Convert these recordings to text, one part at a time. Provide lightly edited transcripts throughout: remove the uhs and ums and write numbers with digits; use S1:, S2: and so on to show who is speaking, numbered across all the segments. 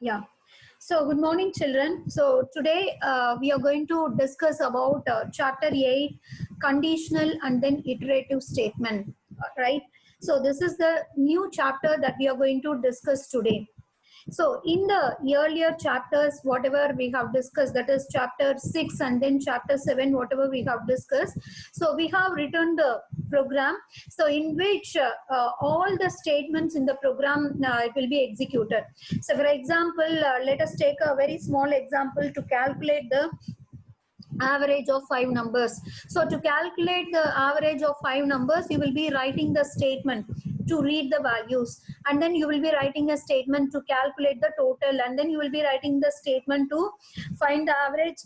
S1: Yeah. So good morning, children. So today we are going to discuss about chapter 8, conditional and then iterative statement, right? So this is the new chapter that we are going to discuss today. So in the earlier chapters, whatever we have discussed, that is chapter 6 and then chapter 7, whatever we have discussed. So we have written the program. So in which all the statements in the program it will be executed. So for example, let us take a very small example to calculate the average of 5 numbers. So to calculate the average of 5 numbers, you will be writing the statement to read the values, and then you will be writing a statement to calculate the total, and then you will be writing the statement to find the average,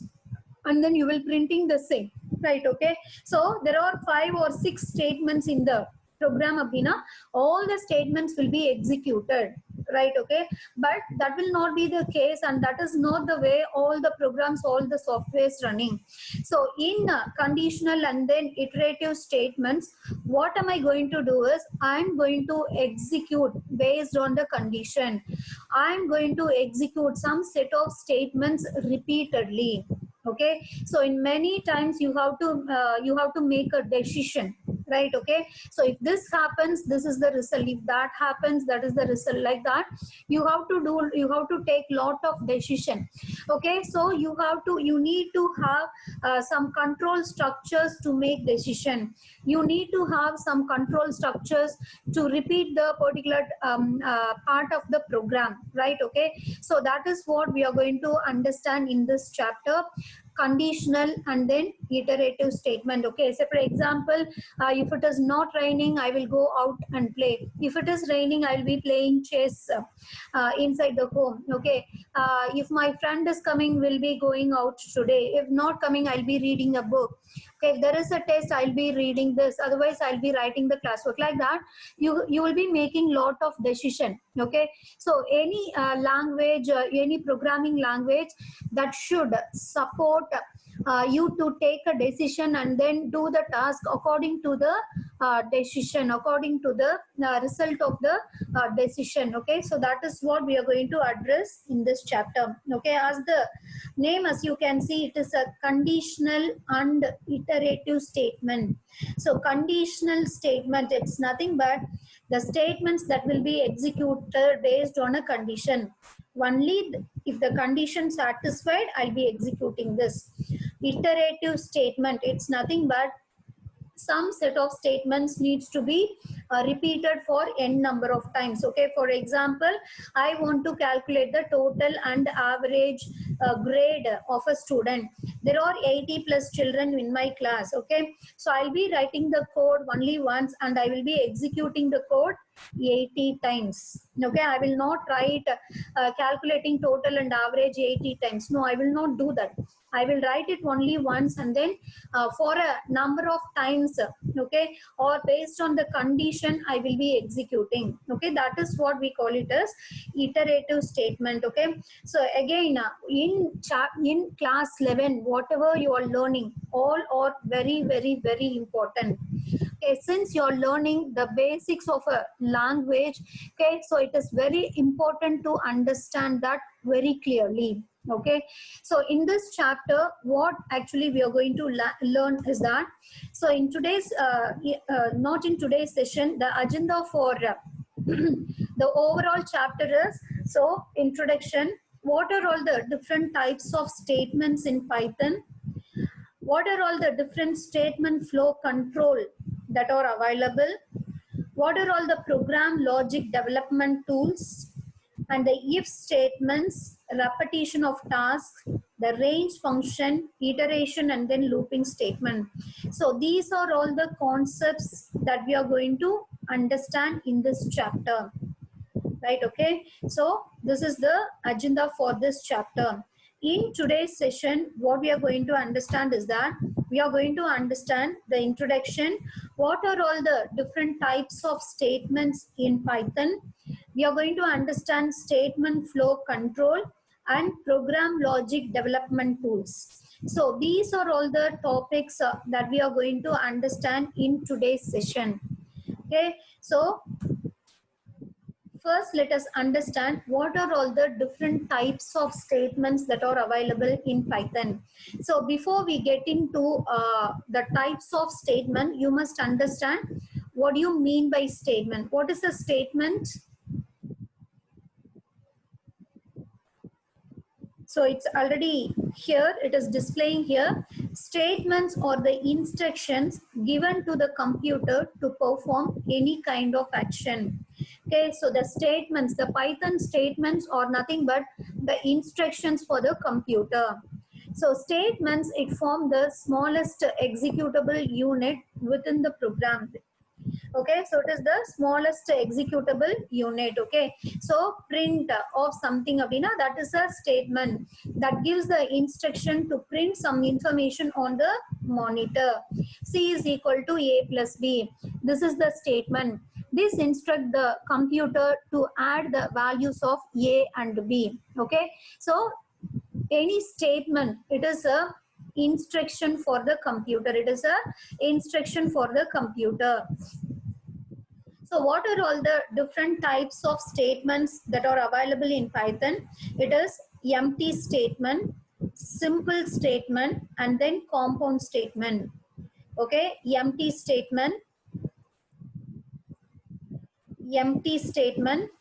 S1: and then you will printing the same, right? Okay, so there are 5 or 6 statements in the program abhina. All the statements will be executed, right? Okay, but that will not be the case, and that is not the way all the programs, all the software is running. So in conditional and then iterative statements, what am I going to do is I'm going to execute based on the condition. I'm going to execute some set of statements repeatedly. Okay, so in many times you have to make a decision, right? Okay, so if this happens, this is the result. If that happens, that is the result. Like that, you have to take lot of decision. Okay, so you need to have some control structures to make decision. You need to have some control structures to repeat the particular part of the program, right? Okay, so that is what we are going to understand in this chapter, conditional and then iterative statement. Okay, so for example, if it is not raining, I will go out and play. If it is raining, I will be playing chess inside the home. Okay, if my friend is coming, we'll be going out today. If not coming, I'll be reading a book. Okay, if there is a test, I'll be reading this. Otherwise, I'll be writing the classwork. Like that, you will be making lot of decision. Okay, so any language, any programming language that should support you to take a decision and then do the task according to the decision, according to the result of the decision. Okay, so that is what we are going to address in this chapter. Okay, as the name, as you can see, it is a conditional and iterative statement. So conditional statement, it's nothing but the statements that will be executed based on a condition. Only if the condition satisfied, I'll be executing this. Iterative statement, it's nothing but some set of statements needs to be repeated for n number of times. Okay, for example, I want to calculate the total and average grade of a student. There are 80 plus children in my class. Okay, so I'll be writing the code only once, and I will be executing the code 80 times. Okay, I will not write calculating total and average 80 times. No, I will not do that. I will write it only once, and then for a number of times, okay, or based on the condition, I will be executing. Okay, that is what we call it as iterative statement. Okay, so again, in class 11, whatever you are learning, all are very, very, very important. Okay, since you're learning the basics of a language, okay, so it is very important to understand that very clearly. Okay, so in this chapter, what actually we are going to learn is that, so in today's not in today's session, the agenda for the overall chapter is, so introduction, what are all the different types of statements in Python, what are all the different statement flow control that are available, what are all the program logic development tools, and the if statements, repetition of tasks, the range function, iteration, and then looping statement. So these are all the concepts that we are going to understand in this chapter, right? Okay, so this is the agenda for this chapter. In today's session, what we are going to understand is that we are going to understand the introduction, what are all the different types of statements in Python. We are going to understand statement flow control and program logic development tools. So these are all the topics that we are going to understand in today's session. Okay, so First, let us understand what are all the different types of statements that are available in Python. So before we get into the types of statement, you must understand what do you mean by statement. What is a statement? So it's already here, it is displaying here. Statements are the instructions given to the computer to perform any kind of action. Okay, so the statements, the Python statements are nothing but the instructions for the computer. So statements, it form the smallest executable unit within the program. Okay, so it is the smallest executable unit. Okay, so print of something abina, that is a statement that gives the instruction to print some information on the monitor. C is equal to A plus B. This is the statement. This instruct the computer to add the values of A and B. Okay, so any statement, it is a instruction for the computer. It is a instruction for the computer. So what are all the different types of statements that are available in Python? It is empty statement, simple statement, and then compound statement. Okay, empty statement,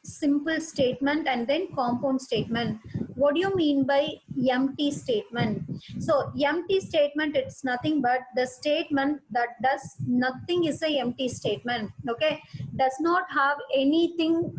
S1: simple statement, and then compound statement. What do you mean by empty statement? So empty statement, it's nothing but the statement that does nothing is a empty statement. Okay, does not have anything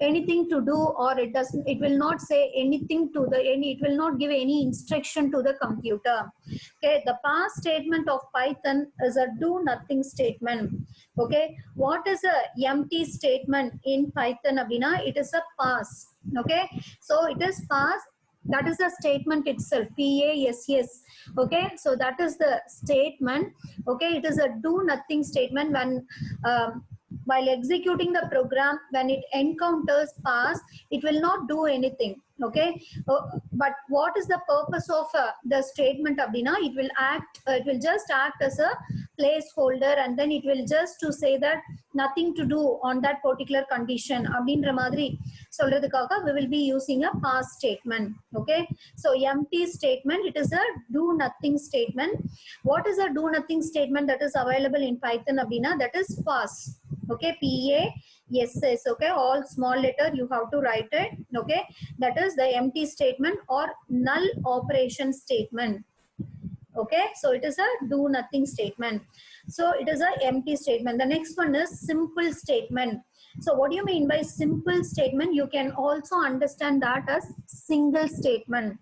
S1: anything to do, or it will not say anything to the it will not give any instruction to the computer. Okay, the pass statement of Python is a do nothing statement. Okay, what is a empty statement in Python abina? It is a pass. Okay, so it is pass, that is the statement itself, PASS. Okay, so that is the statement. Okay, it is a do nothing statement. When while executing the program, when it encounters pass, it will not do anything. Okay, but what is the purpose of the statement abdina? It will act, it will just act as a placeholder, and then it will just to say that nothing to do on that particular condition abdindra madri solradhukaga we will be using a pass statement. Okay, so empty statement, it is a do nothing statement. What is a do nothing statement that is available in Python abdina? That is pass. Okay, PASS. Okay, all small letter you have to write it. Okay, that is the empty statement or null operation statement. Okay, so it is a do nothing statement. So it is a empty statement. The next one is simple statement. So what do you mean by simple statement? You can also understand that as single statement.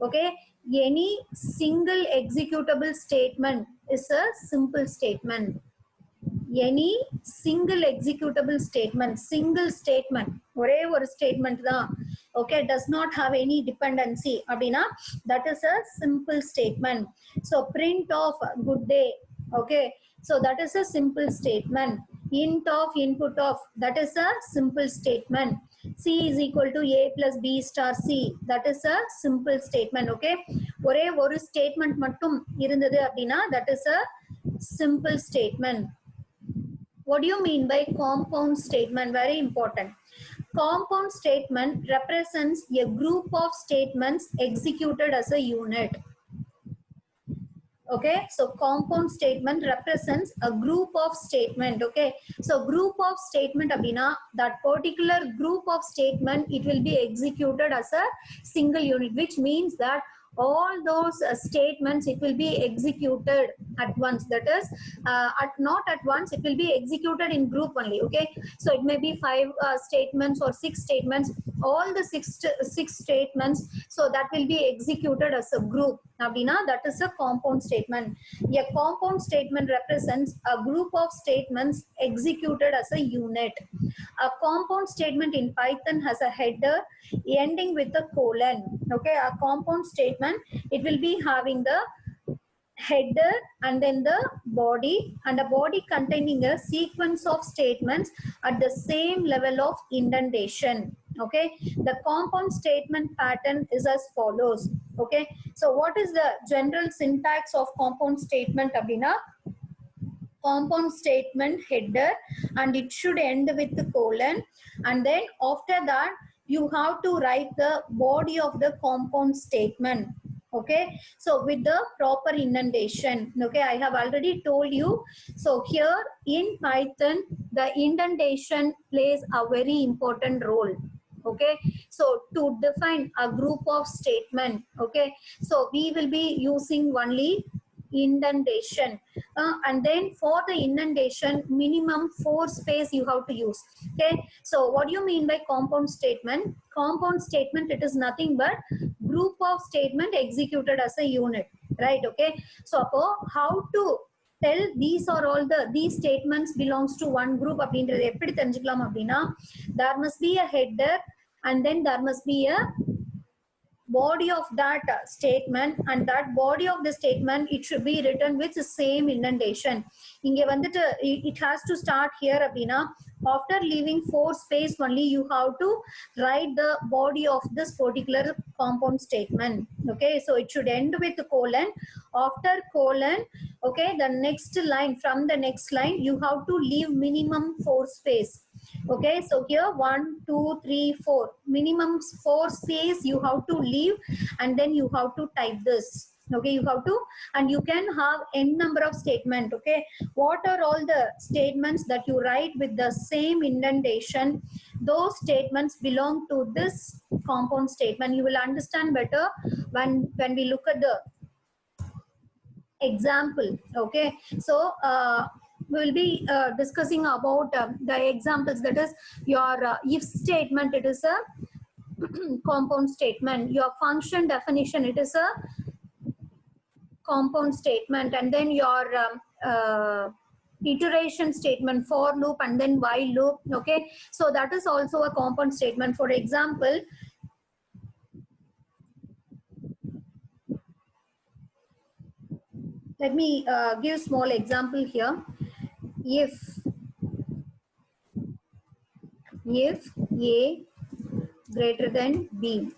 S1: Okay, any single executable statement is a simple statement. Any single executable statement, single statement, ஒரே ஒரு statement தான். Okay, does not have any dependency அப்படினா, that is a simple statement. So print of good day. Okay, so that is a simple statement. Int of input of, that is a simple statement. C is equal to A plus B star C, that is a simple statement. Okay, ஒரே ஒரு statement மட்டும் இருந்தது அப்படினா, that is a simple statement. What do you mean by compound statement? Very important. Compound statement represents a group of statements executed as a unit. Okay, so compound statement represents a group of statement. Okay, so group of statement abina, that particular group of statement, it will be executed as a single unit, which means that all those statements, it will be executed at once. That is not at once, it will be executed in group only. Okay, so it may be 5 statements or 6 statements, all the six statements, so that will be executed as a group abdina, that is a compound statement. A compound statement represents a group of statements executed as a unit. A compound statement in Python has a header ending with a colon. Okay, a compound statement, it will be having the header and then the body, and a body containing a sequence of statements at the same level of indentation. Okay, the compound statement pattern is as follows. Okay, so what is the general syntax of compound statement abdina? compound statement header, and it should end with the colon, and then after that you have to write the body of the compound statement. Okay, so with the proper indentation. Okay, I have already told you. So here in Python, the indentation plays a very important role. Okay, so to define a group of statement, okay, so we will be using only indentation, and then for the indentation minimum 4 space you have to use. Okay, so what do you mean by compound statement? Compound statement, it is nothing but group of statement executed as a unit, right? Okay, so how to tell these are all these statements belongs to one group அப்படின்றது எப்படி தெரிஞ்சுக்கலாம் அப்படின்னா, there must be a header and then there must be a body of that statement, and that body of the statement, it should be written with the same indentation. இங்க வந்துட்டு it has to start here அப்படின்னா, after leaving 4 space only you have to write the body of this particular compound statement. Okay, so it should end with colon. After colon, okay, the next line, from the next line you have to leave minimum 4 space. Okay, so here 1 2 3 4 minimum 4 space you have to leave, and then you have to type this. Okay, you have to, and you can have n number of statement. Okay, what are all the statements that you write with the same indentation? Those statements belong to this compound statement. You will understand better when we look at the example. Okay, so we will be discussing about the examples. That is your if statement, it is a compound statement. Your function definition, it is a compound statement. And then your iteration statement, for loop and then while loop. Okay, so that is also a compound statement. For example, let me give small example here. If A greater than B,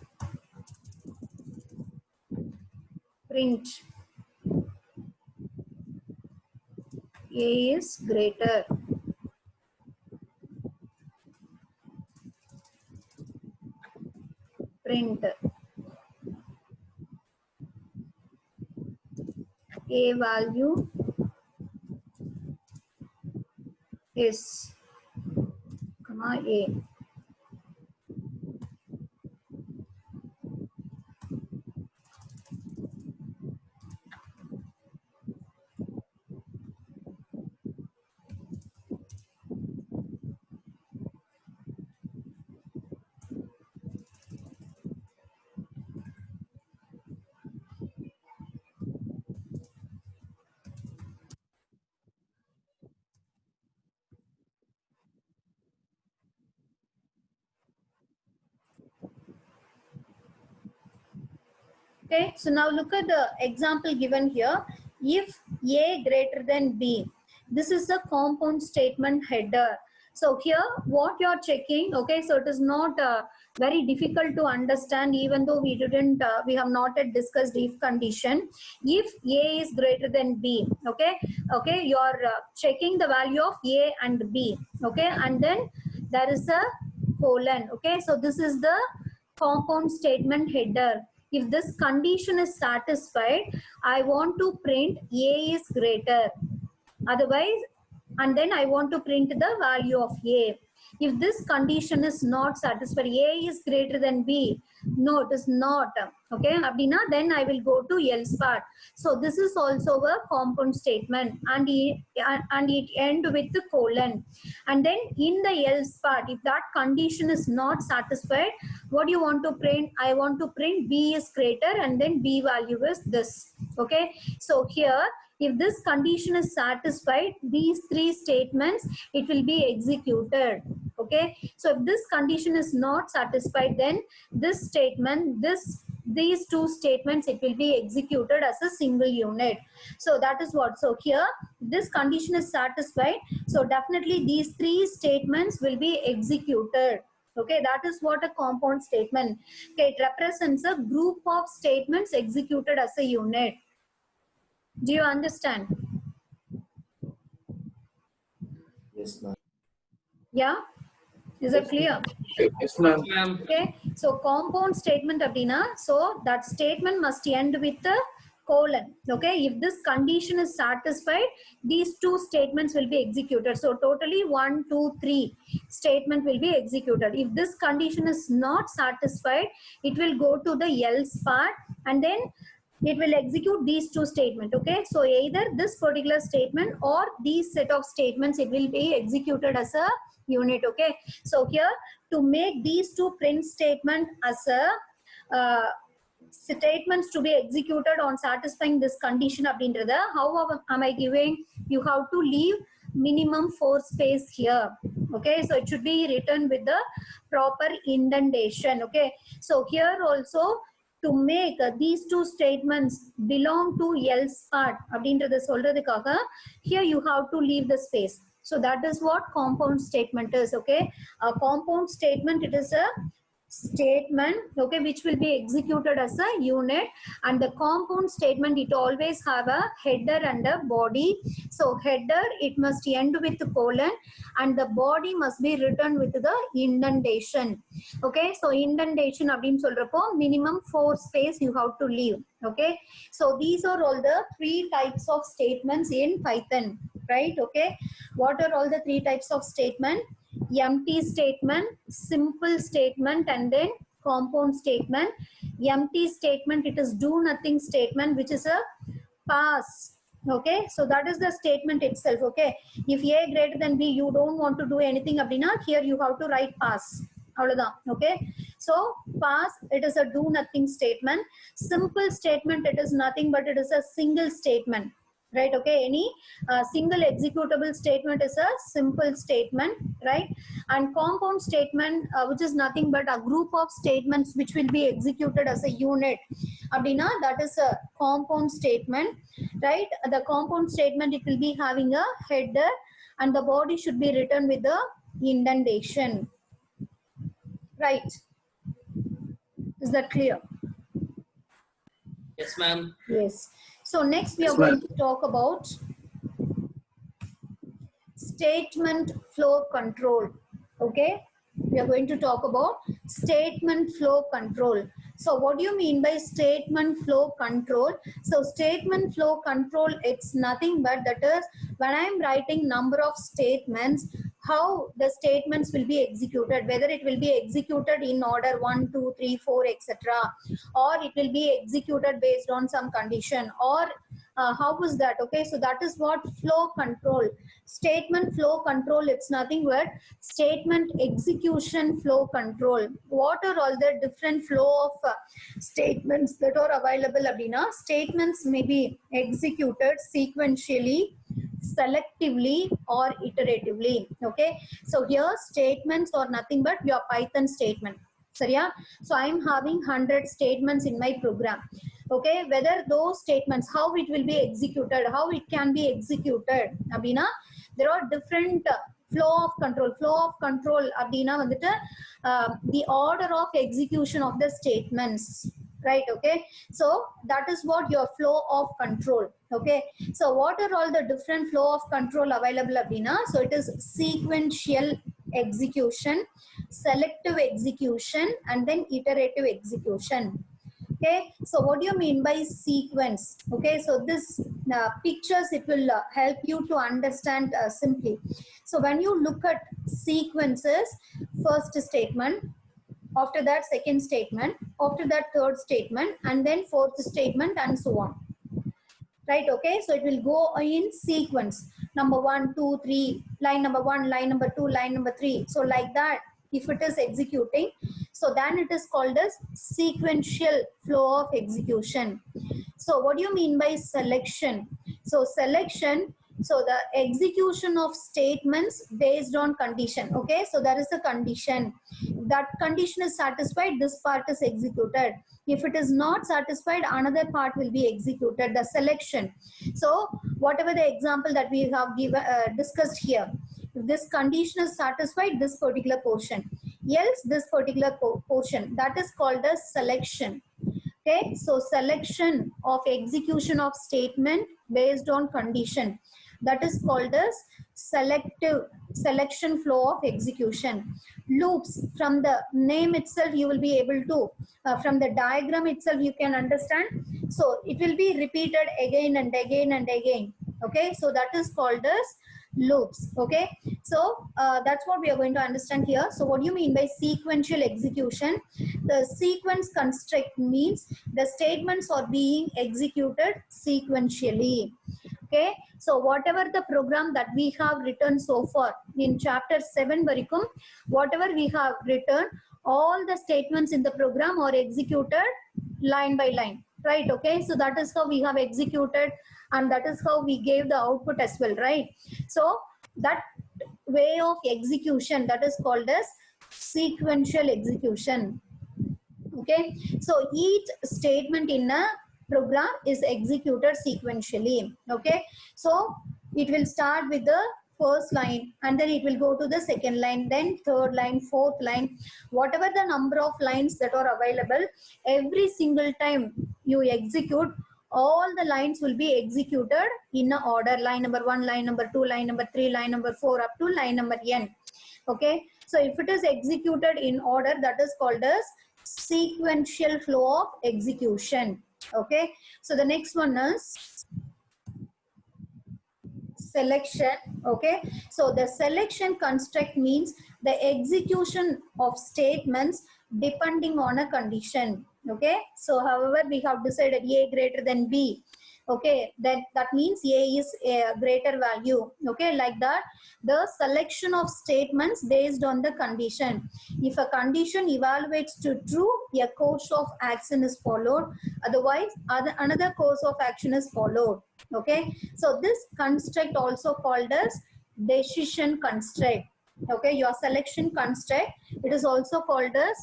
S1: print A is greater. Print A value is comma A. Okay, so now look at the example given here. If A greater than B, this is a compound statement header. So here what you're checking, okay, so it is not very difficult to understand, even though we didn't, we have not yet discussed if condition. If A is greater than B, okay, okay, you're checking the value of A and B, okay, and then there is a colon. Okay, so this is the compound statement header. If this condition is satisfied, I want to print A is greater. Otherwise, and then I want to print the value of A. If this condition is not satisfied, A is greater than B. No, it is not. Okay, Abdina, then I will go to else part. So this is also a compound statement, and it end with the colon. And then in the else part, if that condition is not satisfied, what do you want to print? I want to print B is greater, and then B value is this. Okay, so here, if this condition is satisfied, these three statements, it will be executed. Okay, so if this condition is not satisfied, then this statement, these two statements, it will be executed as a single unit. So that is what. So here this condition is satisfied, so definitely these three statements will be executed. Okay, that is what a compound statement. Okay, it represents a group of statements executed as a unit. Do you understand?
S2: Yes, ma'am.
S1: Yeah, is that clear?
S2: Yes, ma'am.
S1: Okay, so compound statement abdina, so that statement must end with a colon. Okay, if this condition is satisfied, these two statements will be executed. So totally 1, 2, 3 statement will be executed. If this condition is not satisfied, it will go to the else part and then it will execute these two statements. Okay, so either this particular statement or these set of statements, it will be executed as a unit. Okay, so here to make these two print statement as a statements to be executed on satisfying this condition abindratha, how am I giving? You have to leave minimum 4 space here. Okay, so it should be written with the proper indentation. Okay, so here also to make these two statements belong to else part அப்படின்றத சொல்றதுக்காக here you have to leave the space. So that is what compound statement is. Okay, a compound statement, it is a statement, okay, which will be executed as a unit, and the compound statement, it always have a header and a body. So header, it must end with colon, and the body must be written with the indentation. Okay, so indentation abdin solrapo minimum 4 space you have to leave. Okay, so these are all the 3 types of statements in Python, right? Okay, what are all the 3 types of statement? Empty statement, simple statement, and then compound statement. Empty statement, it is do nothing statement, which is a pass. Okay, so that is the statement itself. Okay, if a greater than b, you don't want to do anything abdina, here you have to write pass. Okay, so pass, it is a do nothing statement. Simple statement, it is nothing but it is a single statement, right? Okay, any single executable statement is a simple statement, right? And compound statement, which is nothing but a group of statements which will be executed as a unit abdina, that is a compound statement, right? The compound statement, it will be having a header and the body should be written with the indentation, right? Is that clear?
S2: Yes, ma'am.
S1: Yes. So next we
S2: Yes,
S1: are going to talk about statement flow control. Okay, we are going to talk about statement flow control. So what do you mean by statement flow control? So statement flow control, it's nothing but that is when I am writing number of statements, how the statements will be executed, whether it will be executed in order 1, 2, 3, 4, etc., or it will be executed based on some condition, or how was that? Okay, so that is what flow control. Statement flow control, it's nothing but statement execution flow control. What are all the different flow of statements that are available abdina? Statements may be executed sequentially, selectively, or iteratively. Okay, so here statements are nothing but your Python statement. Sarya? So I am having 100 statements in my program. Okay, whether those statements, how it will be executed, how it can be executed abdina, there are different flow of control. Flow of control abdina vandita the order of execution of the statements, right? Okay, so that is what your flow of control. Okay, so what are all the different flow of control available abdina? So it is sequential execution, selective execution, and then iterative execution. Okay, so what do you mean by sequence? Okay, so this pictures, it will help you to understand simply. So when you look at sequences, first statement, after that second statement, after that third statement, and then fourth statement, and so on, right? Okay, so it will go in sequence, number 1, 2, 3, line number 1, line number 2, line number 3. So like that, if it is executing, so then it is called as sequential flow of execution. So what do you mean by selection? So selection, so the execution of statements based on condition. Okay, so there is a condition, that condition is satisfied, this part is executed. If it is not satisfied, another part will be executed, the selection. So whatever the example that we have given discussed here, if this condition is satisfied, this particular portion, else this particular portion, that is called as selection. Okay, so selection of execution of statement based on condition, that is called as selection flow of execution. Loops, from the name itself you will be able to, from the diagram itself you can understand. So it will be repeated again and again and again. Okay, so that is called as loops. Okay, so that's what we are going to understand here. So what do you mean by sequential execution? The sequence construct means the statements are being executed sequentially. Okay, so whatever the program that we have written so far in chapter 7 varikum, whatever we have written, all the statements in the program are executed line by line, right? Okay, so that is how we have executed, and that is how we gave the output as well, right? So that way of execution, that is called as sequential execution. Okay, so each statement in a program is executed sequentially. Okay, so it will start with the first line, and then it will go to the second line, then third line, fourth line, whatever the number of lines that are available. Every single time you execute, all the lines will be executed in a order: line number 1, line number 2, line number 3, line number 4, up to line number n. Okay, so if it is executed in order, that is called as sequential flow of execution. Okay, so the next one is selection. Okay, so the selection construct means the execution of statements depending on a condition. Okay, so however we have decided A greater than B, okay, that means A is a greater value. Okay, like that, the selection of statements based on the condition. If a condition evaluates to true, a course of action is followed, otherwise another course of action is followed. Okay, so this construct also called as decision construct. Okay, your selection construct, it is also called as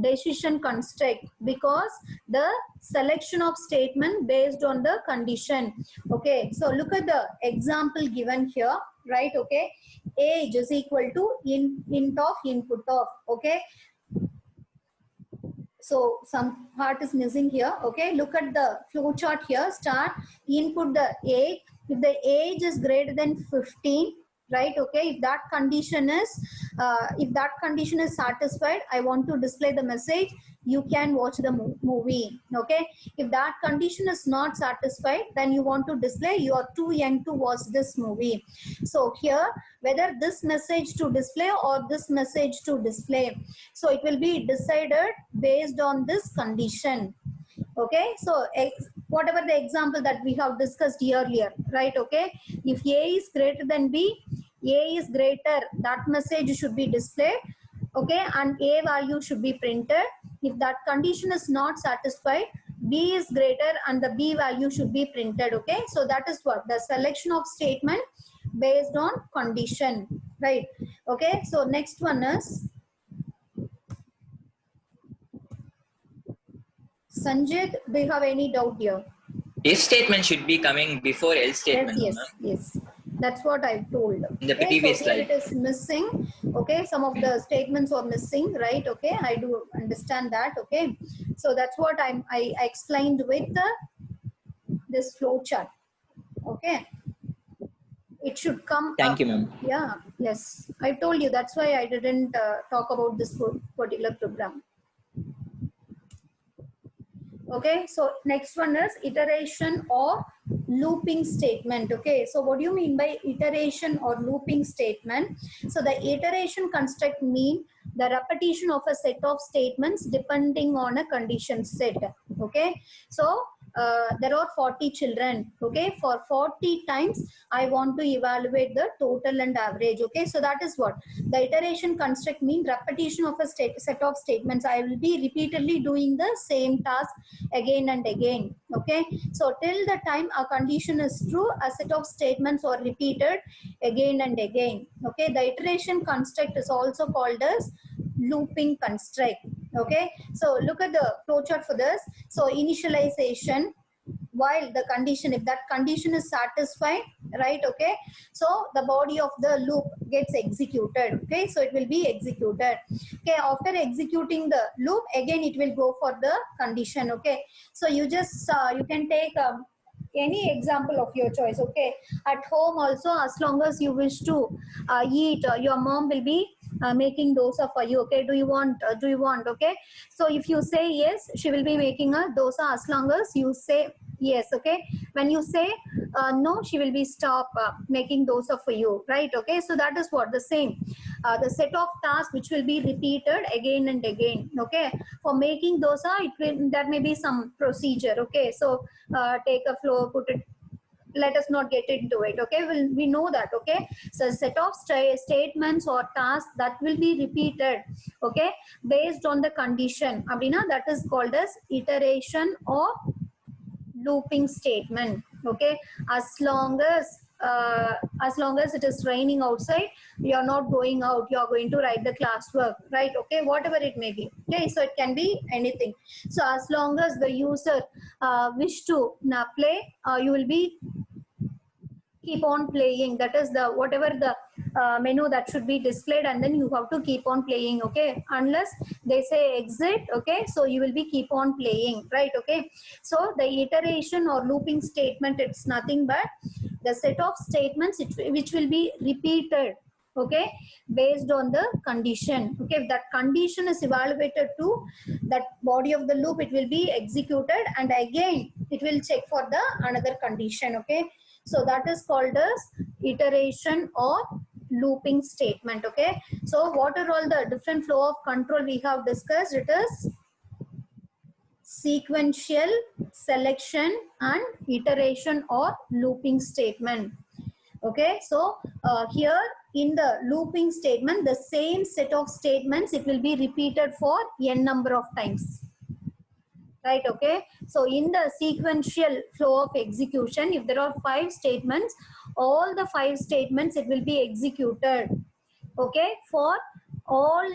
S1: decision construct, because the selection of statement based on the condition. Okay, so look at the example given here, right? Okay, age is equal to int of input of. Okay, so some part is missing here. Okay, look at the flow chart here. Start, input the age. If the age is greater than 15, right? Okay, if that condition is satisfied, I want to display the message, you can watch the movie. Okay, if that condition is not satisfied, then you want to display, you are too young to watch this movie. So here, whether this message to display or this message to display, so it will be decided based on this condition. Okay, so whatever the example that we have discussed earlier, right? Okay, if A is greater than B, A is greater, that message should be displayed. Okay, and A value should be printed. If that condition is not satisfied, B is greater and the B value should be printed. Okay, so that is what the selection of statement based on condition, right? Okay, so next one is Sanjit. Do you have any doubt here?
S2: If statement should be coming before else statement.
S1: Yes. That's what I told.
S2: In the previous
S1: so
S2: slide.
S1: It is missing. Okay, some of the statements are missing, right? Okay, I do understand that. Okay, so that's what I explained with this flow chart. Okay, it should come.
S2: Thank you, ma'am.
S1: Yeah, yes, I told you. That's why I didn't talk about this particular program. Okay, so next one is iteration or looping statement. Okay, so what do you mean by iteration or looping statement? So the iteration construct mean the repetition of a set of statements depending on a condition set. Okay, so there are 40 children. Okay, for 40 times I want to evaluate the total and average. Okay, so that is what the iteration construct mean, repetition of a set of statements. I will be repeatedly doing the same task again and again. Okay, so till the time a condition is true, a set of statements are repeated again and again. Okay, the iteration construct is also called as looping construct. Okay, so look at the flowchart for this. So initialization, while the condition, if that condition is satisfied, right? Okay, so the body of the loop gets executed. Okay, so it will be executed. Okay, after executing the loop, again it will go for the condition. Okay, so you just you can take any example of your choice. Okay, at home also, as long as you wish to eat, your mom will be making dosa for you. Okay, do you want okay, so if you say yes, she will be making a dosa as long as you say yes. Okay, when you say no, she will be stop making dosa for you, right? Okay, so that is what the same, the set of tasks which will be repeated again and again. Okay, for making dosa, that may be some procedure. Okay, so take a flour, put it, let us not get into it. Okay, we know that. Okay, so set of statements or tasks that will be repeated, okay, based on the condition abhina, that is called as iteration or looping statement. Okay, as long as it is raining outside, you are not going out, you are going to write the classwork, right? Okay, whatever it may be. Okay, so it can be anything. So as long as the user wish to play, you will be keep on playing. That is the whatever the menu that should be displayed, and then you have to keep on playing. Okay, unless they say exit. Okay, so you will be keep on playing, right? Okay, so the iteration or looping statement, it's nothing but the set of statements which will be repeated, okay, based on the condition. Okay, if that condition is evaluated to that body of the loop, it will be executed, and again it will check for the another condition. Okay, so that is called as iteration or looping statement. Okay, so what are all the different flow of control we have discussed? It is sequential, selection, and iteration or looping statement. Okay, so here in the looping statement, the same set of statements, it will be repeated for n number of times, right? Okay, so in the sequential flow of execution, if there are 5 statements, all the 5 statements, it will be executed, okay, for all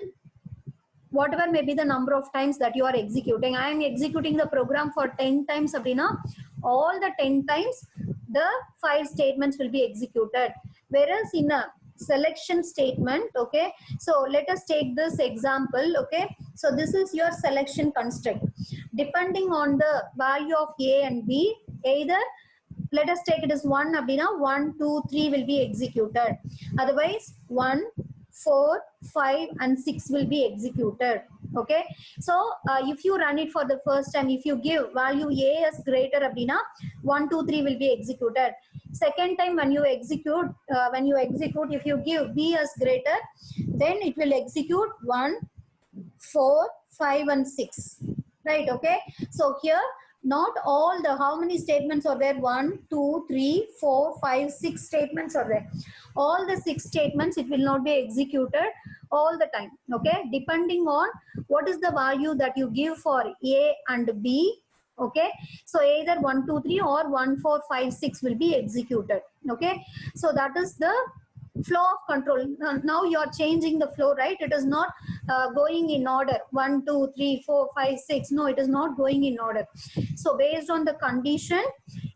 S1: whatever may be the number of times that you are executing. I am executing the program for 10 times, Abhina. All the 10 times, the 5 statements will be executed. Whereas in a selection statement, okay, so let us take this example. Okay, so this is your selection construct. Depending on the value of A and B, either let us take it as 1, Abhina, 1, 2, 3 will be executed. Otherwise, 1, 4, 5 and 6 will be executed. Okay, so if you run it for the first time, if you give value A as greater, Abhina, 1, 2, 3 will be executed. Second time when you execute, if you give B as greater, then it will execute 1, 4, 5 and 6, right? Okay, so here not all the, how many statements are there? 1, 2, 3, 4, 5, 6 statements are there. All the 6 statements, it will not be executed all the time. Okay, depending on what is the value that you give for A and B. Okay, so either 1, 2, 3 or 1, 4, 5, 6 will be executed. Okay, so that is the flow of control. Now you are changing the flow, right? It is not going in order 1, 2, 3, 4, 5, 6. No, it is not going in order. So based on the condition,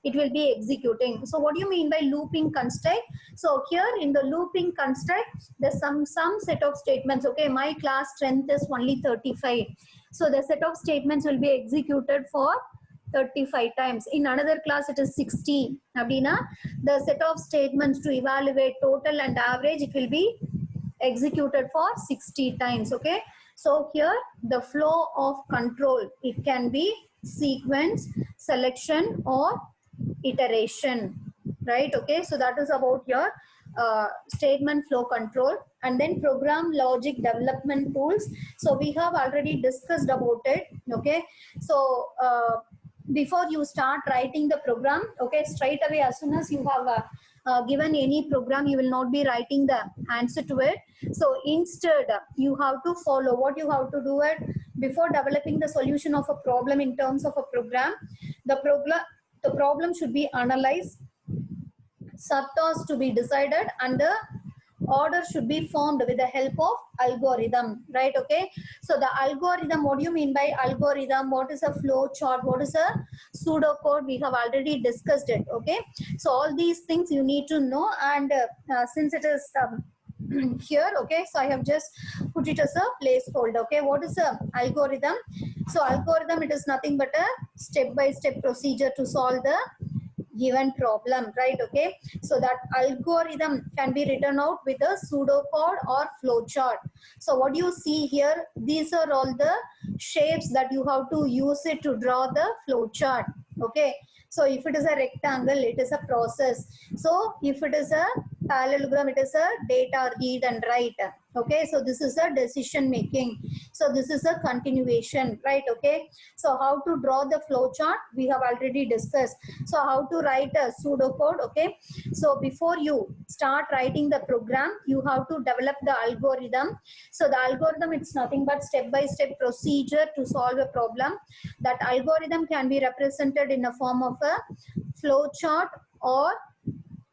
S1: it will be executing. So what do you mean by looping construct? So here in the looping construct, there's some set of statements. Okay, my class strength is only 35. So the set of statements will be executed for 35 times. In another class, it is 60. Abhina, the set of statements to evaluate total and average, it will be executed for 60 times. Okay, so here the flow of control, it can be sequence, selection or iteration, right? Okay, so that is about your statement flow control. And then program logic development tools, so we have already discussed about it. Okay, so before you start writing the program, okay, straight away as soon as you have given any program, you will not be writing the answer to it. So instead, you have to follow what you have to do it before developing the solution of a problem in terms of a program. The problem should be analyzed, subtasks to be decided, and the order should be formed with the help of algorithm, right? Okay, so the algorithm, what do you mean by algorithm? What is a flow chart? What is a pseudocode? We have already discussed it. Okay, so all these things you need to know. And since it is here, okay, so I have just put it as a placeholder. Okay, what is a algorithm? So algorithm, it is nothing but a step-by-step procedure to solve the given problem, right? Okay, so that algorithm can be written out with a pseudocode or flowchart. So what you see here, these are all the shapes that you have to use it to draw the flowchart. Okay, so if it is a rectangle, it is a process. So if it is a parallelogram, it is a data read and write. Okay, so this is a decision making. So this is a continuation, right? Okay, so how to draw the flowchart we have already discussed. So how to write a pseudocode. Okay, so before you start writing the program, you have to develop the algorithm. So the algorithm, it's nothing but step-by-step procedure to solve a problem. That algorithm can be represented in a form of a flowchart or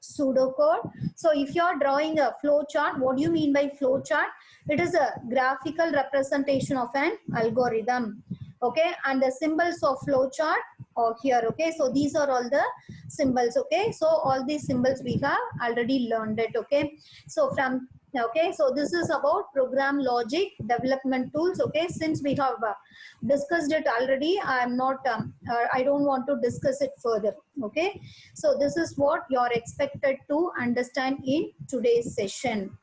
S1: pseudocode. So if you are drawing a flowchart, what do you mean by flowchart? It is a graphical representation of an algorithm. Okay, and the symbols of flowchart are here. Okay, so these are all the symbols. Okay, so all these symbols we have already learned it. Okay, so from okay, so this is about program logic development tools. Okay, since we have discussed it already, I don't want to discuss it further. Okay, so this is what you're expected to understand in today's session.